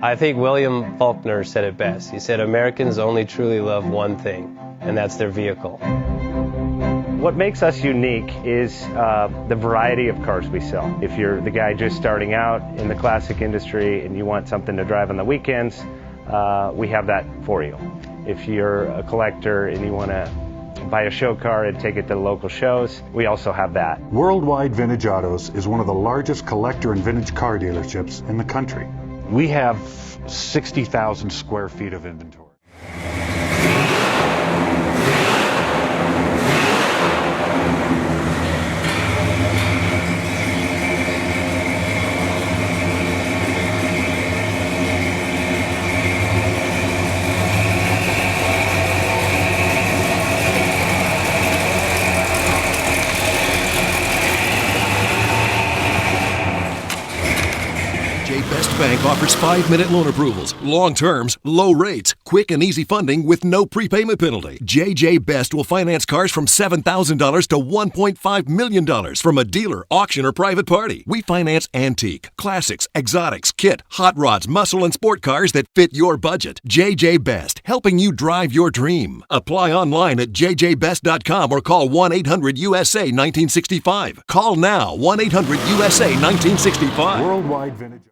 I think William Faulkner said it best. He said, Americans only truly love one thing, and that's their vehicle. What makes us unique is the variety of cars we sell. If you're the guy just starting out in the classic industry and you want something to drive on the weekends, we have that for you. If you're a collector and you want to buy a show car and take it to the local shows, we also have that. Worldwide Vintage Autos is one of the largest collector and vintage car dealerships in the country. We have 60,000 square feet of inventory. Best Bank offers 5-minute loan approvals, long terms, low rates, quick and easy funding with no prepayment penalty. JJ Best will finance cars from $7,000 to $1.5 million from a dealer, auction, or private party. We finance antique, classics, exotics, kit, hot rods, muscle, and sport cars that fit your budget. JJ Best, helping you drive your dream. Apply online at jjbest.com or call 1-800-USA-1965. Call now, 1-800-USA-1965. Worldwide Vintage.